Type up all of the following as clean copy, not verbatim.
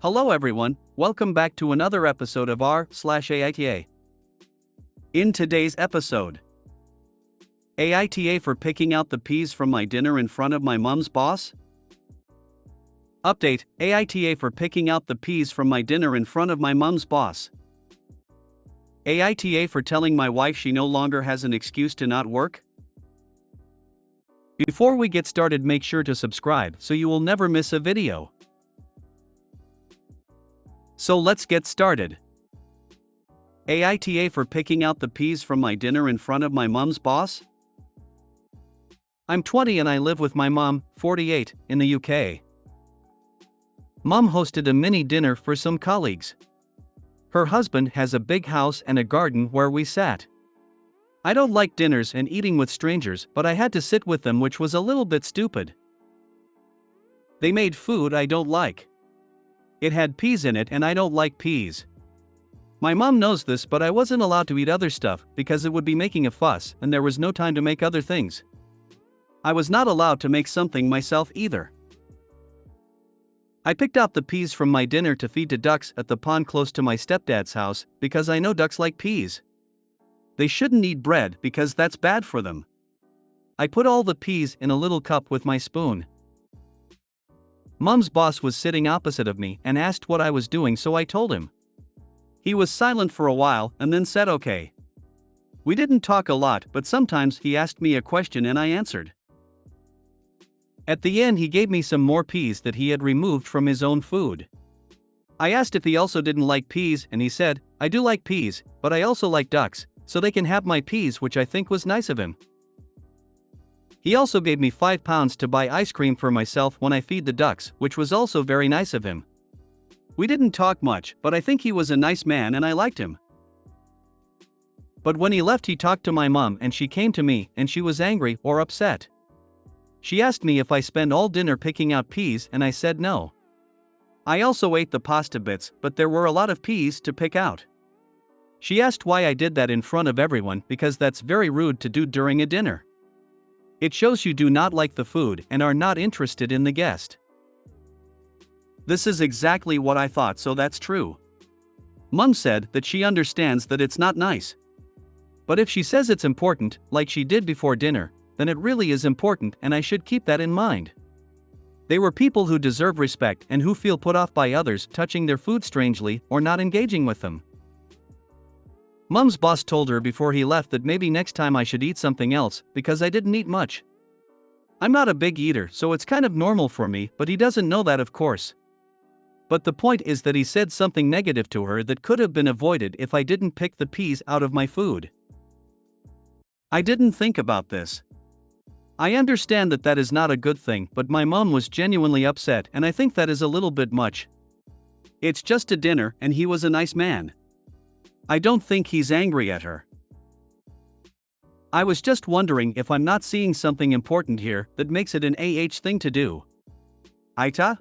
Hello everyone, welcome back to another episode of r/AITA. In today's episode, AITA for picking out the peas from my dinner in front of my mom's boss? Update, AITA for picking out the peas from my dinner in front of my mom's boss. AITA for telling my wife she no longer has an excuse to not work? Before we get started, make sure to subscribe so you will never miss a video. So let's get started. AITA for picking out the peas from my dinner in front of my mom's boss? I'm 20 and I live with my mom, 48, in the UK. Mom hosted a mini dinner for some colleagues. Her husband has a big house and a garden where we sat. I don't like dinners and eating with strangers, but I had to sit with them, which was a little bit stupid. They made food I don't like. It had peas in it and I don't like peas. My mom knows this, but I wasn't allowed to eat other stuff because it would be making a fuss and there was no time to make other things. I was not allowed to make something myself either. I picked out the peas from my dinner to feed to ducks at the pond close to my stepdad's house because I know ducks like peas. They shouldn't eat bread because that's bad for them. I put all the peas in a little cup with my spoon. Mom's boss was sitting opposite of me and asked what I was doing, so I told him. He was silent for a while and then said okay. We didn't talk a lot, but sometimes he asked me a question and I answered. At the end he gave me some more peas that he had removed from his own food. I asked if he also didn't like peas and he said, I do like peas, but I also like ducks, so they can have my peas, which I think was nice of him. He also gave me £5 to buy ice cream for myself when I feed the ducks, which was also very nice of him. We didn't talk much, but I think he was a nice man and I liked him. But when he left he talked to my mom and she came to me and she was angry or upset. She asked me if I spend all dinner picking out peas and I said no. I also ate the pasta bits, but there were a lot of peas to pick out. She asked why I did that in front of everyone because that's very rude to do during a dinner. It shows you do not like the food and are not interested in the guest. This is exactly what I thought, so that's true. Mom said that she understands that it's not nice. But if she says it's important, like she did before dinner, then it really is important and I should keep that in mind. They were people who deserve respect and who feel put off by others touching their food strangely or not engaging with them. Mom's boss told her before he left that maybe next time I should eat something else because I didn't eat much. I'm not a big eater, so it's kind of normal for me, but he doesn't know that, of course. But the point is that he said something negative to her that could have been avoided if I didn't pick the peas out of my food. I didn't think about this. I understand that that is not a good thing, but my mom was genuinely upset and I think that is a little bit much. It's just a dinner and he was a nice man. I don't think he's angry at her. I was just wondering if I'm not seeing something important here that makes it an thing to do. AITA?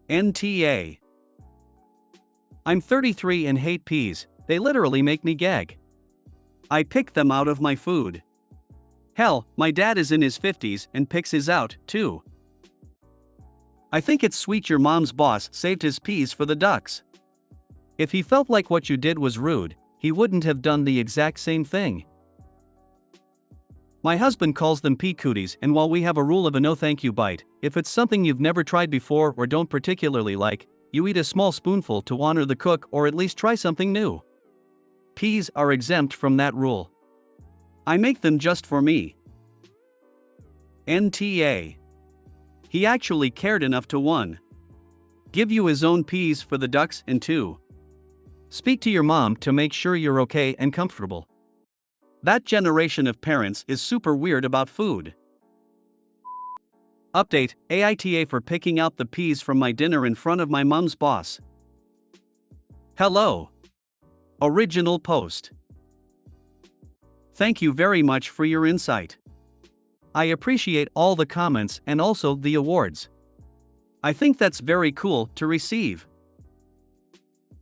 NTA. I'm 33 and hate peas, they literally make me gag. I pick them out of my food. Hell, my dad is in his 50s and picks his out, too. I think it's sweet your mom's boss saved his peas for the ducks. If he felt like what you did was rude, he wouldn't have done the exact same thing. My husband calls them pea cooties, and while we have a rule of a no thank you bite, if it's something you've never tried before or don't particularly like, you eat a small spoonful to honor the cook or at least try something new. Peas are exempt from that rule. I make them just for me. NTA. He actually cared enough to 1. Give you his own peas for the ducks and 2. Speak to your mom to make sure you're okay and comfortable. That generation of parents is super weird about food. Update, AITA for picking out the peas from my dinner in front of my mom's boss. Hello. Original post. Thank you very much for your insight. I appreciate all the comments and also the awards. I think that's very cool to receive.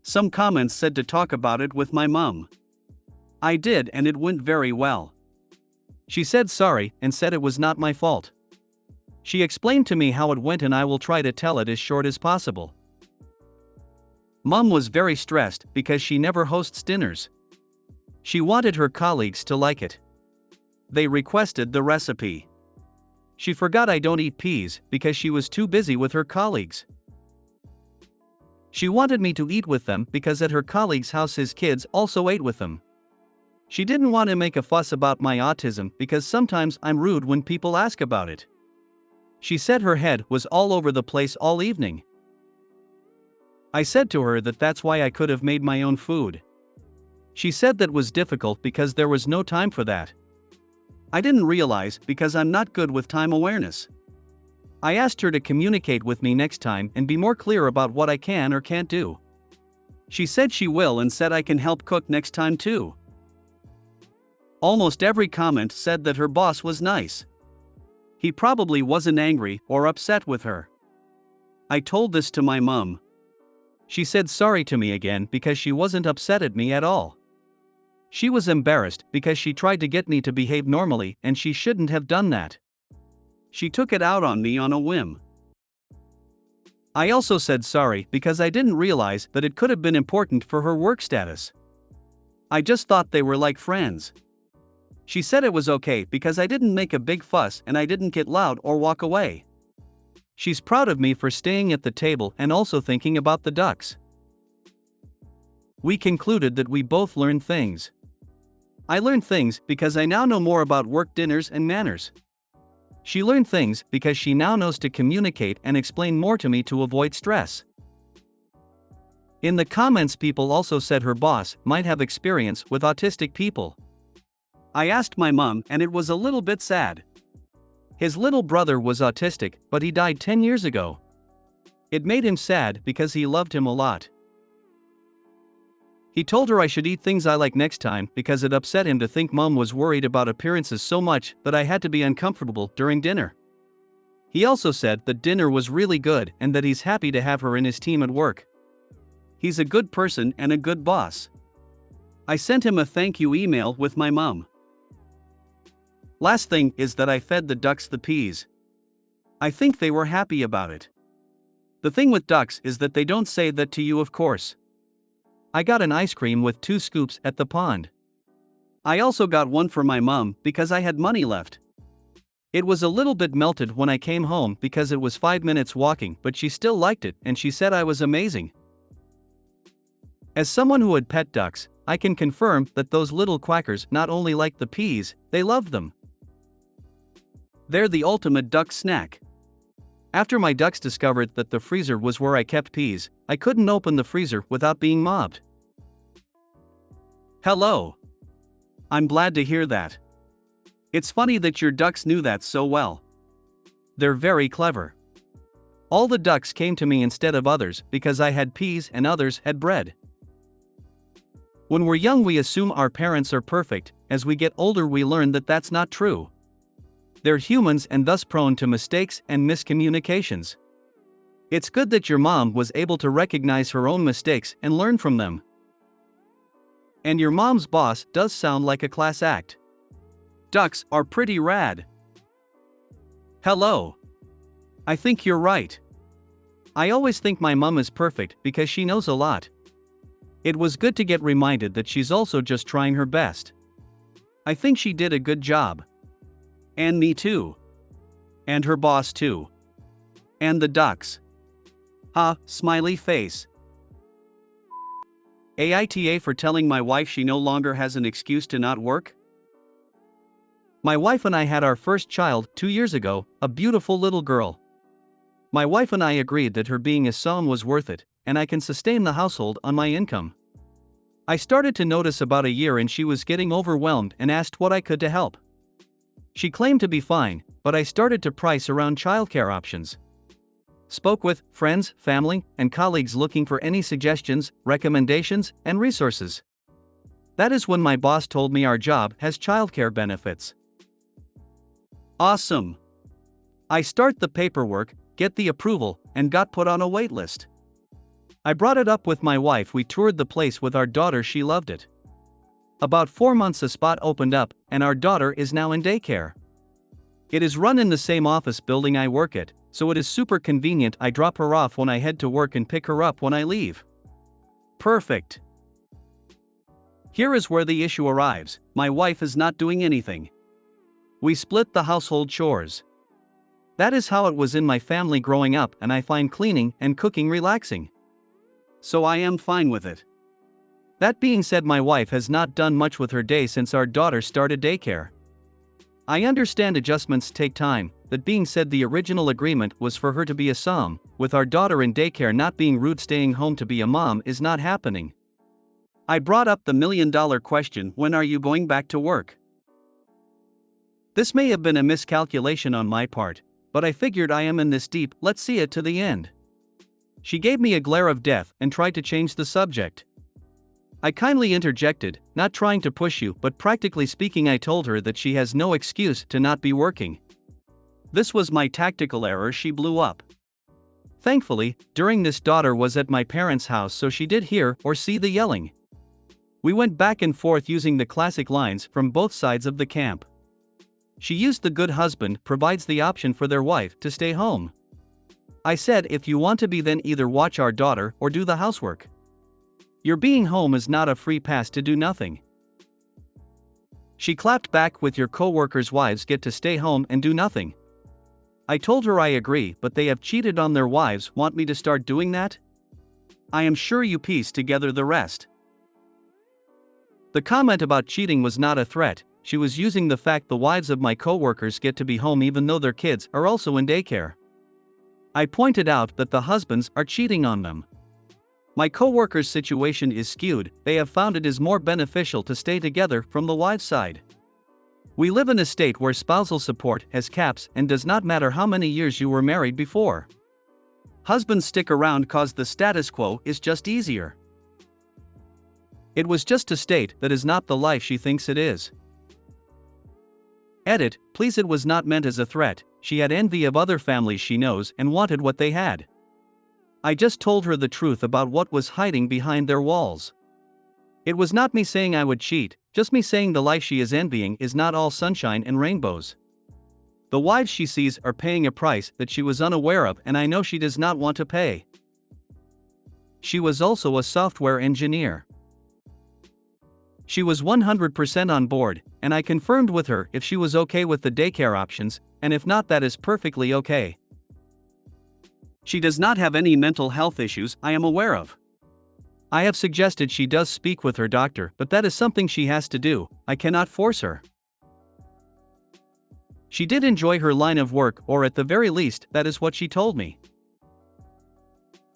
Some comments said to talk about it with my mom. I did and it went very well. She said sorry and said it was not my fault. She explained to me how it went and I will try to tell it as short as possible. Mom was very stressed because she never hosts dinners. She wanted her colleagues to like it. They requested the recipe. She forgot I don't eat peas because she was too busy with her colleagues. She wanted me to eat with them because at her colleague's house his kids also ate with them. She didn't want to make a fuss about my autism because sometimes I'm rude when people ask about it. She said her head was all over the place all evening. I said to her that that's why I could have made my own food. She said that was difficult because there was no time for that. I didn't realize because I'm not good with time awareness. I asked her to communicate with me next time and be more clear about what I can or can't do. She said she will and said I can help cook next time too. Almost every comment said that her boss was nice. He probably wasn't angry or upset with her. I told this to my mom. She said sorry to me again because she wasn't upset at me at all. She was embarrassed because she tried to get me to behave normally and she shouldn't have done that. She took it out on me on a whim. I also said sorry because I didn't realize that it could have been important for her work status. I just thought they were like friends. She said it was okay because I didn't make a big fuss and I didn't get loud or walk away. She's proud of me for staying at the table and also thinking about the ducks. We concluded that we both learned things. I learned things because I now know more about work dinners and manners. She learned things because she now knows to communicate and explain more to me to avoid stress. In the comments, people also said her boss might have experience with autistic people. I asked my mom and it was a little bit sad. His little brother was autistic, but he died 10 years ago. It made him sad because he loved him a lot. He told her I should eat things I like next time because it upset him to think Mom was worried about appearances so much that I had to be uncomfortable during dinner. He also said that dinner was really good and that he's happy to have her in his team at work. He's a good person and a good boss. I sent him a thank you email with my mom. Last thing is that I fed the ducks the peas. I think they were happy about it. The thing with ducks is that they don't say that to you, of course. I got an ice cream with 2 scoops at the pond. I also got one for my mom because I had money left. It was a little bit melted when I came home because it was 5 minutes walking, but she still liked it and she said I was amazing. As someone who had pet ducks, I can confirm that those little quackers not only like the peas, they love them. They're the ultimate duck snack. After my ducks discovered that the freezer was where I kept peas, I couldn't open the freezer without being mobbed. Hello. I'm glad to hear that. It's funny that your ducks knew that so well. They're very clever. All the ducks came to me instead of others because I had peas and others had bread. When we're young, we assume our parents are perfect. As we get older, we learn that that's not true. They're humans and thus prone to mistakes and miscommunications. It's good that your mom was able to recognize her own mistakes and learn from them. And your mom's boss does sound like a class act. Ducks are pretty rad. Hello. I think you're right. I always think my mom is perfect because she knows a lot. It was good to get reminded that she's also just trying her best. I think she did a good job. And me too. And her boss too. And the ducks. Ha, smiley face. AITA for telling my wife she no longer has an excuse to not work. My wife and I had our first child 2 years ago, a beautiful little girl. My wife and I agreed that her being a son was worth it, and I can sustain the household on my income. I started to notice about a year and she was getting overwhelmed and asked what I could to help. She claimed to be fine, but I started to price around childcare options. Spoke with friends, family, and colleagues looking for any suggestions, recommendations, and resources. That is when my boss told me our job has childcare benefits. Awesome! I start the paperwork, get the approval, and got put on a wait list. I brought it up with my wife. We toured the place with our daughter. She loved it. About 4 months a spot opened up, and our daughter is now in daycare. It is run in the same office building I work at, so it is super convenient. I drop her off when I head to work and pick her up when I leave. Perfect. Here is where the issue arrives. My wife is not doing anything. We split the household chores. That is how it was in my family growing up, and I find cleaning and cooking relaxing. So I am fine with it. That being said, my wife has not done much with her day since our daughter started daycare. I understand adjustments take time. That being said, the original agreement was for her to be a mom. With our daughter in daycare, not being rude, staying home to be a mom is not happening. I brought up the million-dollar question: when are you going back to work? This may have been a miscalculation on my part, but I figured I am in this deep, let's see it to the end. She gave me a glare of death and tried to change the subject. I kindly interjected, not trying to push you, but practically speaking, I told her that she has no excuse to not be working. This was my tactical error. She blew up. Thankfully, during this, daughter was at my parents' house, so she did hear or see the yelling. We went back and forth using the classic lines from both sides of the camp. She used the good husband provides the option for their wife to stay home. I said, if you want to be, then either watch our daughter or do the housework. Your being home is not a free pass to do nothing. She clapped back with, your co-workers' wives get to stay home and do nothing. I told her I agree, but they have cheated on their wives. Want me to start doing that? I am sure you piece together the rest. The comment about cheating was not a threat. She was using the fact the wives of my co-workers get to be home even though their kids are also in daycare. I pointed out that the husbands are cheating on them. My co-workers' situation is skewed. They have found it is more beneficial to stay together from the wives' side. We live in a state where spousal support has caps and does not matter how many years you were married before. Husbands stick around cause the status quo is just easier. It was just to state that is not the life she thinks it is. Edit, please. It was not meant as a threat. She had envy of other families she knows and wanted what they had. I just told her the truth about what was hiding behind their walls. It was not me saying I would cheat, just me saying the life she is envying is not all sunshine and rainbows. The wives she sees are paying a price that she was unaware of, and I know she does not want to pay. She was also a software engineer. She was 100% on board, and I confirmed with her if she was okay with the daycare options, and if not, that is perfectly okay. She does not have any mental health issues I am aware of. I have suggested she does speak with her doctor, but that is something she has to do. I cannot force her. She did enjoy her line of work, or at the very least, that is what she told me.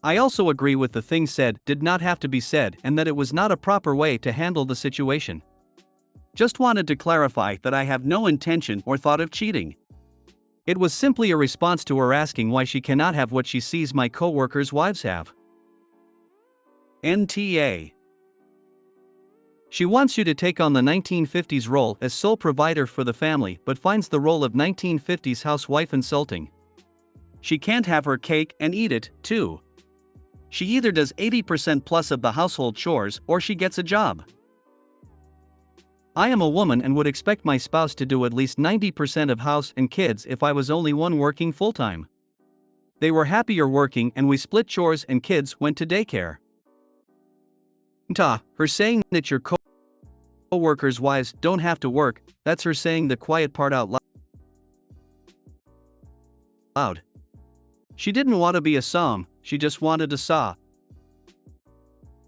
I also agree with the things said did not have to be said, and that it was not a proper way to handle the situation. Just wanted to clarify that I have no intention or thought of cheating. It was simply a response to her asking why she cannot have what she sees my co-workers' wives have. NTA. She wants you to take on the 1950s role as sole provider for the family, but finds the role of 1950s housewife insulting. She can't have her cake and eat it, too. She either does 80% plus of the household chores or she gets a job. I am a woman and would expect my spouse to do at least 90% of house and kids if I was only one working full-time. They were happier working and we split chores and kids went to daycare. Her saying that your co-workers' wives don't have to work, that's her saying the quiet part out loud. She didn't want to be a som, she just wanted a saw.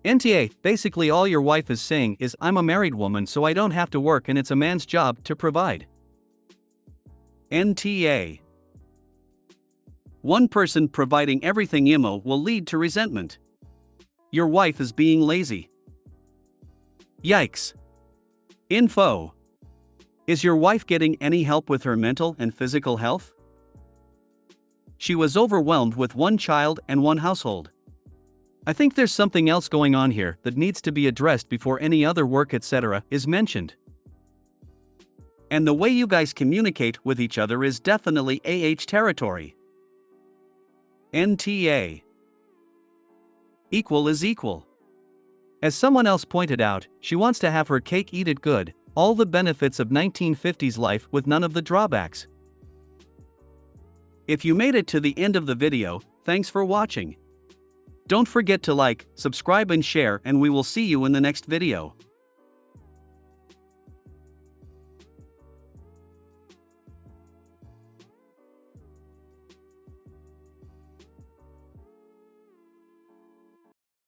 NTA, basically all your wife is saying is I'm a married woman so I don't have to work and it's a man's job to provide. NTA. One person providing everything IMO will lead to resentment. Your wife is being lazy. Yikes. Info. Is your wife getting any help with her mental and physical health? She was overwhelmed with one child and one household. I think there's something else going on here that needs to be addressed before any other work etc. is mentioned. And the way you guys communicate with each other is definitely territory. NTA. Equal is equal. As someone else pointed out, she wants to have her cake eat it good, all the benefits of 1950s life with none of the drawbacks. If you made it to the end of the video, thanks for watching. Don't forget to like, subscribe and share, and we will see you in the next video.